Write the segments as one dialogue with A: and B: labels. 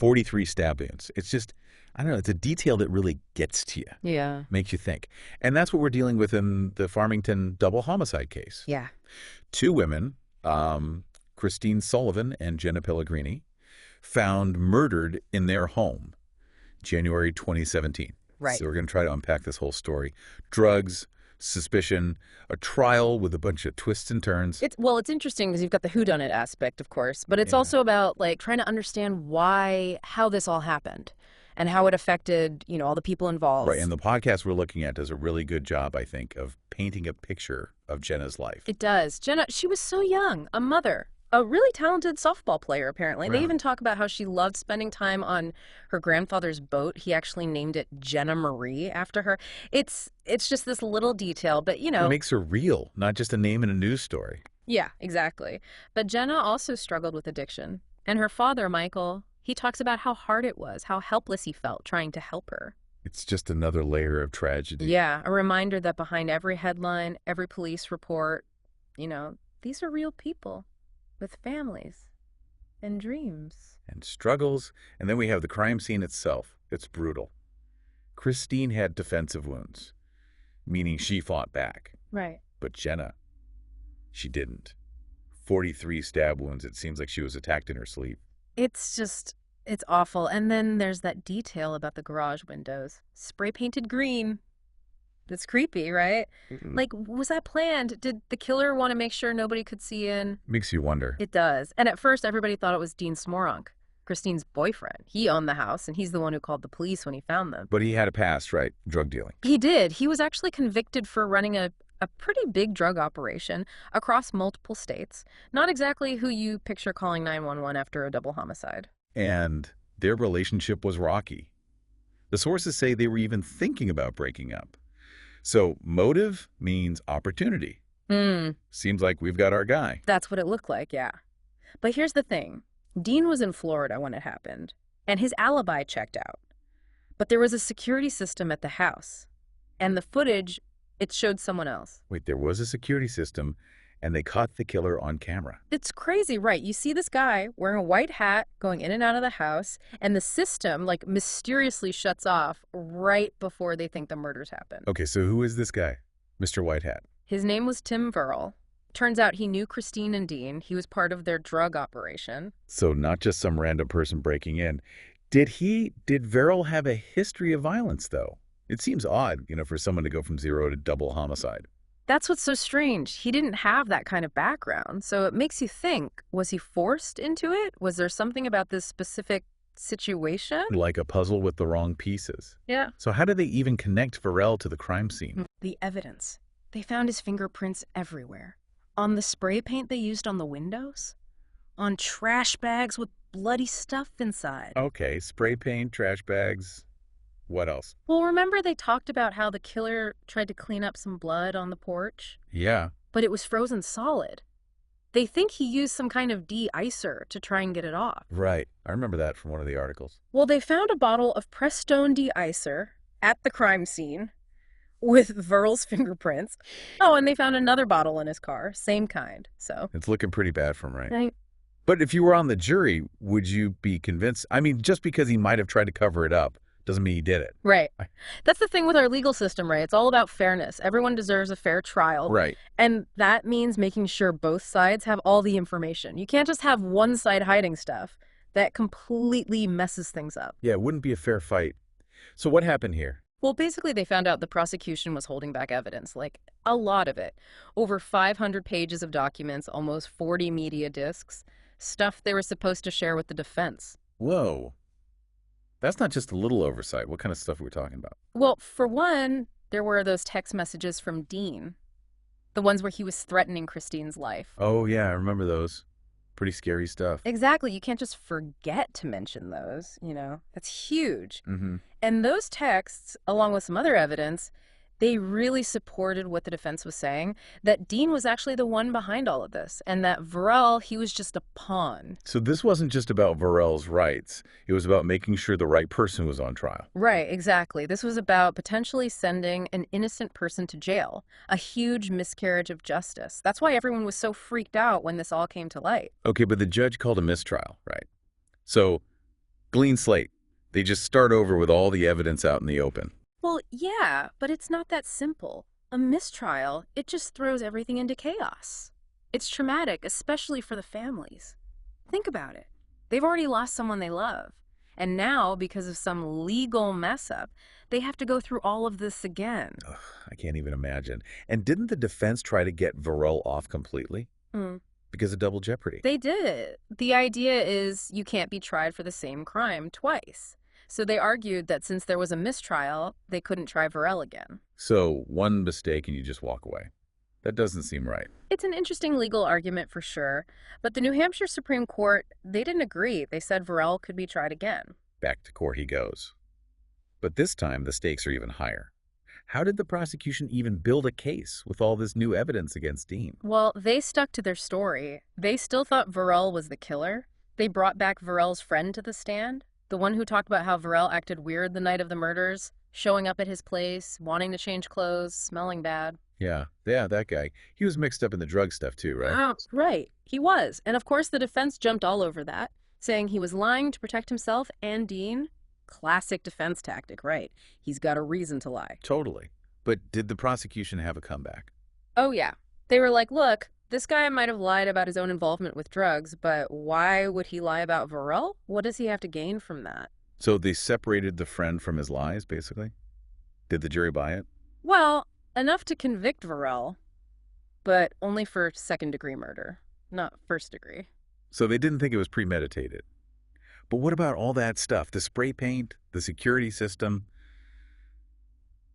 A: 43 stab wounds. It's just, I don't know, it's a detail that really gets to you.
B: Yeah.
A: Makes you think. And that's what we're dealing with in the Farmington double homicide case.
B: Yeah.
A: Two women, Christine Sullivan and Jenna Peligrini, found murdered in their home, January 2017.
B: Right.
A: So we're going to try to unpack this whole story. Drugs, suspicion, a trial with a bunch of twists and turns.
B: It's interesting because you've got the whodunit aspect, of course, but it's also about like trying to understand how this all happened and how it affected, all the people involved.
A: Right, and the podcast we're looking at does a really good job, I think, of painting a picture of Jenna's life.
B: It does. Jenna, she was so young, a mother, a really talented softball player, apparently.
A: Right.
B: They even talk about how she loved spending time on her grandfather's boat. He actually named it Jenna Marie after her. It's just this little detail, but
A: It makes her real, not just a name in a news story.
B: Yeah, exactly. But Jenna also struggled with addiction. And her father, Michael, he talks about how hard it was, how helpless he felt trying to help her.
A: It's just another layer of tragedy.
B: Yeah, a reminder that behind every headline, every police report, these are real people with families and dreams.
A: And struggles. And then we have the crime scene itself. It's brutal. Christine had defensive wounds, meaning she fought back.
B: Right.
A: But Jenna, she didn't. 43 stab wounds. It seems like she was attacked in her sleep.
B: It's awful. And then there's that detail about the garage windows. Spray painted green. That's creepy, right? Like, was that planned? Did the killer want to make sure nobody could see in?
A: Makes you wonder.
B: It does. And at first, everybody thought it was Dean Smoronk, Christine's boyfriend. He owned the house, and he's the one who called the police when he found them.
A: But he had a past, right? Drug dealing.
B: He did. He was actually convicted for running a pretty big drug operation across multiple states. Not exactly who you picture calling 911 after a double homicide.
A: And their relationship was rocky. The sources say they were even thinking about breaking up. So motive means opportunity. Seems like we've got our guy.
B: That's what it looked like, yeah. But here's the thing. Dean was in Florida when it happened, and his alibi checked out. But there was a security system at the house, and the footage, it showed someone else.
A: Wait, there was a security system, and they caught the killer on camera.
B: It's crazy, right? You see this guy wearing a white hat going in and out of the house, and the system, mysteriously shuts off right before they think the murders happen.
A: Okay, so who is this guy? Mr. White Hat.
B: His name was Tim Varel. Turns out he knew Christine and Dean. He was part of their drug operation.
A: So not just some random person breaking in. Did Varel have a history of violence, though? It seems odd, for someone to go from zero to double homicide.
B: That's what's so strange. He didn't have that kind of background. So it makes you think, was he forced into it? Was there something about this specific situation?
A: Like a puzzle with the wrong pieces.
B: Yeah.
A: So how did they even connect Varel to the crime scene?
B: The evidence. They found his fingerprints everywhere. On the spray paint they used on the windows. On trash bags with bloody stuff inside.
A: Okay, spray paint, trash bags. What else?
B: Well, remember they talked about how the killer tried to clean up some blood on the porch?
A: Yeah.
B: But it was frozen solid. They think he used some kind of de-icer to try and get it off.
A: Right. I remember that from one of the articles.
B: Well, they found a bottle of Prestone de-icer at the crime scene with Varel's fingerprints. Oh, and they found another bottle in his car. Same kind, so.
A: It's looking pretty bad for him, right? But if you were on the jury, would you be convinced? I mean, just because he might have tried to cover it up doesn't mean he did it.
B: Right. That's the thing with our legal system, right? It's all about fairness. Everyone deserves a fair trial.
A: Right.
B: And that means making sure both sides have all the information. You can't just have one side hiding stuff. That completely messes things up.
A: Yeah, it wouldn't be a fair fight. So what happened here?
B: Well, basically, they found out the prosecution was holding back evidence, a lot of it. Over 500 pages of documents, almost 40 media discs, stuff they were supposed to share with the defense.
A: Whoa. That's not just a little oversight. What kind of stuff are we talking about?
B: Well, for one, there were those text messages from Dean, the ones where he was threatening Christine's life.
A: Oh, yeah, I remember those. Pretty scary stuff.
B: Exactly. You can't just forget to mention those, That's huge.
A: Mm-hmm.
B: And those texts, along with some other evidence, they really supported what the defense was saying, that Dean was actually the one behind all of this, and that Varel, he was just a pawn.
A: So this wasn't just about Varel's rights. It was about making sure the right person was on trial.
B: Right, exactly. This was about potentially sending an innocent person to jail, a huge miscarriage of justice. That's why everyone was so freaked out when this all came to light.
A: Okay, but the judge called a mistrial, right? So Clean slate. They just start over with all the evidence out in the open.
B: Well, yeah, but it's not that simple. A mistrial, it just throws everything into chaos. It's traumatic, especially for the families. Think about it. They've already lost someone they love. And now, because of some legal mess up, they have to go through all of this again.
A: Ugh, I can't even imagine. And didn't the defense try to get Varel off completely?
B: Mm.
A: Because of double jeopardy.
B: They did. The idea is you can't be tried for the same crime twice. So they argued that since there was a mistrial, they couldn't try Varel again.
A: So one mistake and you just walk away. That doesn't seem right.
B: It's an interesting legal argument for sure, but the New Hampshire Supreme Court, they didn't agree. They said Varel could be tried again.
A: Back to court he goes. But this time the stakes are even higher. How did the prosecution even build a case with all this new evidence against Dean?
B: Well, they stuck to their story. They still thought Varel was the killer. They brought back Varel's friend to the stand, the one who talked about how Varel acted weird the night of the murders, showing up at his place, wanting to change clothes, smelling bad.
A: Yeah, that guy. He was mixed up in the drug stuff too, right?
B: Oh, right. He was. And of course the defense jumped all over that, saying he was lying to protect himself and Dean. Classic defense tactic, right? He's got a reason to lie.
A: Totally. But did the prosecution have a comeback?
B: Oh, yeah. They were like, look, this guy might have lied about his own involvement with drugs, but why would he lie about Varel? What does he have to gain from that?
A: So they separated the friend from his lies, basically? Did the jury buy it?
B: Well, enough to convict Varel, but only for second-degree murder, not first-degree.
A: So they didn't think it was premeditated. But what about all that stuff? The spray paint, the security system?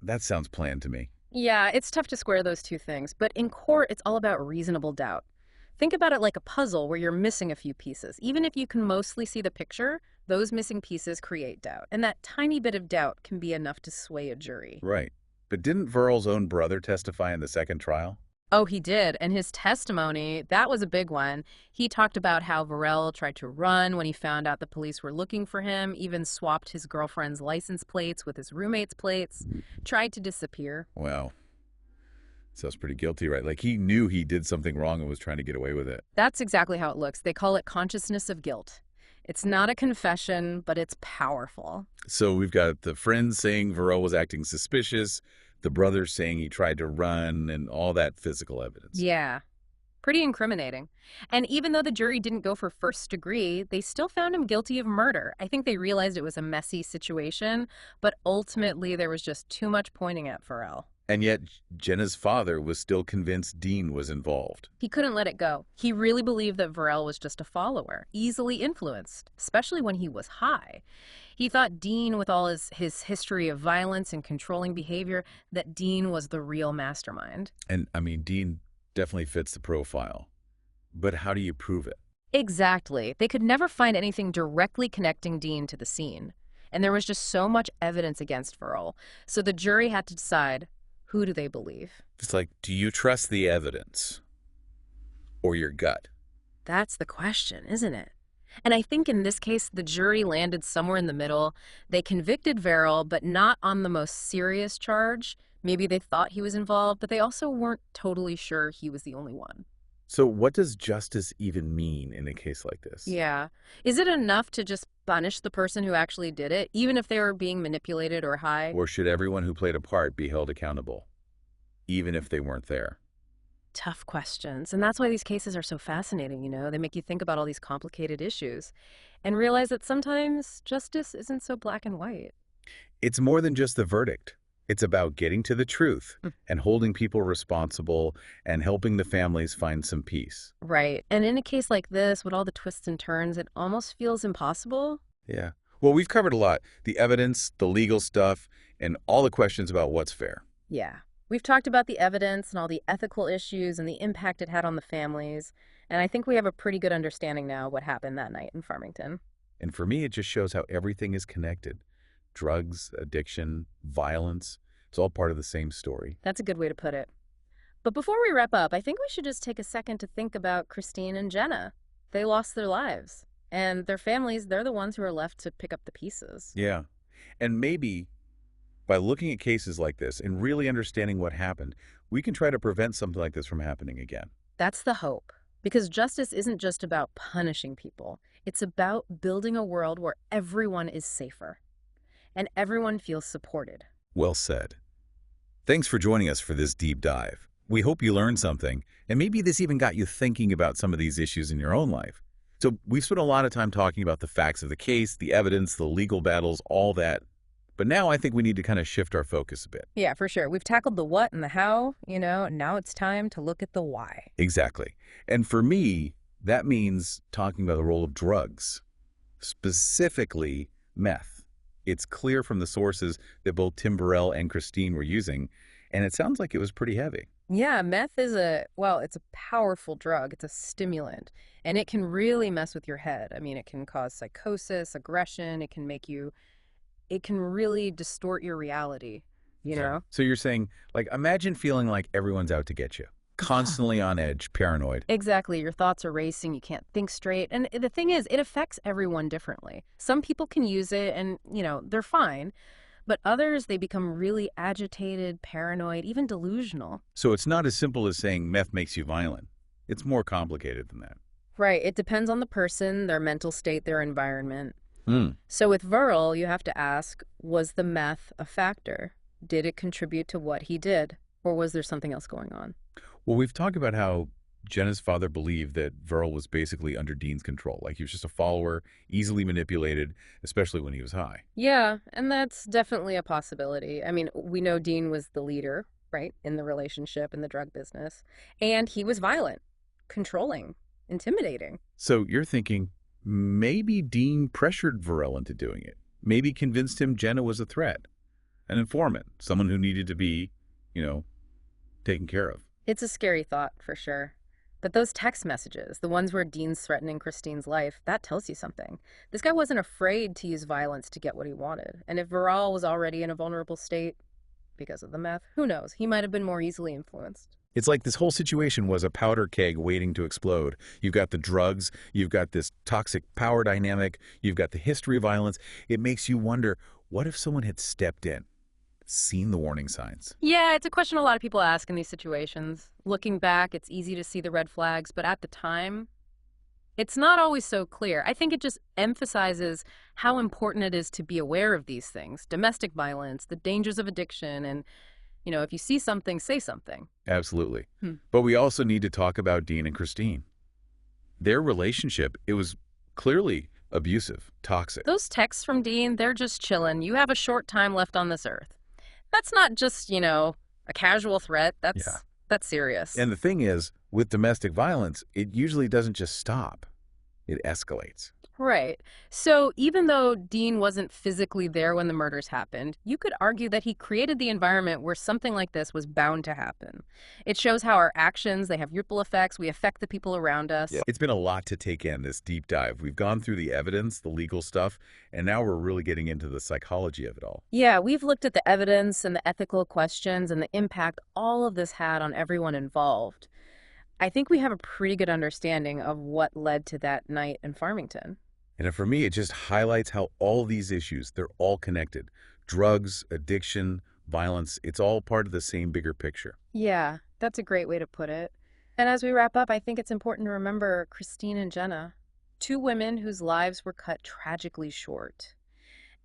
A: That sounds planned to me.
B: Yeah, it's tough to square those two things, but in court, it's all about reasonable doubt. Think about it like a puzzle where you're missing a few pieces. Even if you can mostly see the picture, those missing pieces create doubt. And that tiny bit of doubt can be enough to sway a jury.
A: Right. But didn't Varel's own brother testify in the second trial?
B: Oh, he did. And his testimony, that was a big one. He talked about how Varel tried to run when he found out the police were looking for him, even swapped his girlfriend's license plates with his roommate's plates, tried to disappear.
A: Wow. Sounds pretty guilty, right? Like he knew he did something wrong and was trying to get away with it.
B: That's exactly how it looks. They call it consciousness of guilt. It's not a confession, but it's powerful.
A: So we've got the friend saying Varel was acting suspicious, the brother saying he tried to run, and all that physical evidence.
B: Yeah, pretty incriminating. And even though the jury didn't go for first degree, they still found him guilty of murder. I think they realized it was a messy situation, but ultimately there was just too much pointing at Varel.
A: And yet Jenna's father was still convinced Dean was involved.
B: He couldn't let it go. He really believed that Varel was just a follower, easily influenced, especially when he was high. He thought Dean, with all his history of violence and controlling behavior, that Dean was the real mastermind.
A: And, I mean, Dean definitely fits the profile. But how do you prove it?
B: Exactly. They could never find anything directly connecting Dean to the scene. And there was just so much evidence against Varel. So the jury had to decide, who do they believe?
A: It's like, do you trust the evidence or your gut?
B: That's the question, isn't it? And I think in this case, the jury landed somewhere in the middle. They convicted Varel, but not on the most serious charge. Maybe they thought he was involved, but they also weren't totally sure he was the only one.
A: So what does justice even mean in a case like this?
B: Yeah. Is it enough to just punish the person who actually did it, even if they were being manipulated or high?
A: Or should everyone who played a part be held accountable, even if they weren't there?
B: Tough questions. And that's why these cases are so fascinating, you know? They make you think about all these complicated issues and realize that sometimes justice isn't so black and white.
A: It's more than just the verdict. It's about getting to the truth and holding people responsible and helping the families find some peace.
B: Right. And in a case like this, with all the twists and turns, it almost feels impossible.
A: Yeah. Well, we've covered a lot. The evidence, the legal stuff, and all the questions about what's fair.
B: Yeah. We've talked about the evidence and all the ethical issues and the impact it had on the families. And I think we have a pretty good understanding now of what happened that night in Farmington.
A: And for me, it just shows how everything is connected. Drugs, addiction, violence. It's all part of the same story.
B: That's a good way to put it. But before we wrap up, I think we should just take a second to think about Christine and Jenna. They lost their lives. And their families, they're the ones who are left to pick up the pieces.
A: Yeah. And maybe by looking at cases like this and really understanding what happened, we can try to prevent something like this from happening again.
B: That's the hope. Because justice isn't just about punishing people. It's about building a world where everyone is safer and everyone feels supported.
A: Well said. Thanks for joining us for this deep dive. We hope you learned something, and maybe this even got you thinking about some of these issues in your own life. So we've spent a lot of time talking about the facts of the case, the evidence, the legal battles, all that. But now I think we need to kind of shift our focus a bit.
B: Yeah, for sure. We've tackled the what and the how, and now it's time to look at the why.
A: Exactly. And for me, that means talking about the role of drugs, specifically meth. It's clear from the sources that both Tim Varel and Christine were using, and it sounds like it was pretty heavy.
B: Yeah, meth is it's a powerful drug. It's a stimulant, and it can really mess with your head. I mean, it can cause psychosis, aggression. It can really distort your reality, you know?
A: So you're saying, like, imagine feeling like everyone's out to get you, constantly on edge, paranoid.
B: Exactly. Your thoughts are racing. You can't think straight. And the thing is, it affects everyone differently. Some people can use it and, they're fine. But others, they become really agitated, paranoid, even delusional.
A: So it's not as simple as saying meth makes you violent. It's more complicated than that.
B: Right. It depends on the person, their mental state, their environment.
A: Mm.
B: So with Verl, you have to ask, was the meth a factor? Did it contribute to what he did? Or was there something else going on?
A: Well, we've talked about how Jenna's father believed that Verl was basically under Dean's control, like he was just a follower, easily manipulated, especially when he was high.
B: Yeah, and that's definitely a possibility. I mean, we know Dean was the leader, right, in the relationship, in the drug business. And he was violent, controlling, intimidating.
A: So you're thinking maybe Dean pressured Verl into doing it. Maybe convinced him Jenna was a threat, an informant, someone who needed to be, taken care of.
B: It's a scary thought, for sure. But those text messages, the ones where Dean's threatening Christine's life, that tells you something. This guy wasn't afraid to use violence to get what he wanted. And if Varel was already in a vulnerable state because of the meth, who knows? He might have been more easily influenced.
A: It's like this whole situation was a powder keg waiting to explode. You've got the drugs, you've got this toxic power dynamic, you've got the history of violence. It makes you wonder, what if someone had stepped in, seen the warning signs?
B: Yeah, it's a question a lot of people ask in these situations. Looking back, it's easy to see the red flags, but at the time, it's not always so clear. I think it just emphasizes how important it is to be aware of these things. Domestic violence, the dangers of addiction, and, if you see something, say something.
A: Absolutely. But we also need to talk about Dean and Christine. Their relationship, it was clearly abusive, toxic.
B: Those texts from Dean, they're just chilling. You have a short time left on this earth. That's not just, a casual threat. That's serious.
A: And the thing is, with domestic violence, it usually doesn't just stop. It escalates.
B: Right. So even though Dean wasn't physically there when the murders happened, you could argue that he created the environment where something like this was bound to happen. It shows how our actions, they have ripple effects. We affect the people around us.
A: Yeah. It's been a lot to take in, this deep dive. We've gone through the evidence, the legal stuff, and now we're really getting into the psychology of it all.
B: Yeah, we've looked at the evidence and the ethical questions and the impact all of this had on everyone involved. I think we have a pretty good understanding of what led to that night in Farmington.
A: And for me, it just highlights how all these issues, they're all connected. Drugs, addiction, violence, it's all part of the same bigger picture.
B: Yeah, that's a great way to put it. And as we wrap up, I think it's important to remember Christine and Jenna, two women whose lives were cut tragically short,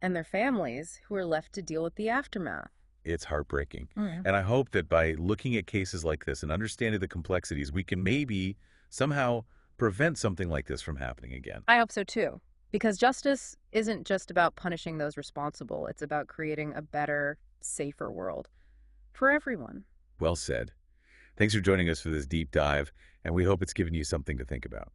B: and their families who are left to deal with the aftermath.
A: It's heartbreaking.
B: Mm.
A: And I hope that by looking at cases like this and understanding the complexities, we can maybe somehow prevent something like this from happening again.
B: I hope so too, because justice isn't just about punishing those responsible. It's about creating a better, safer world for everyone.
A: Well said. Thanks for joining us for this deep dive, and we hope it's given you something to think about.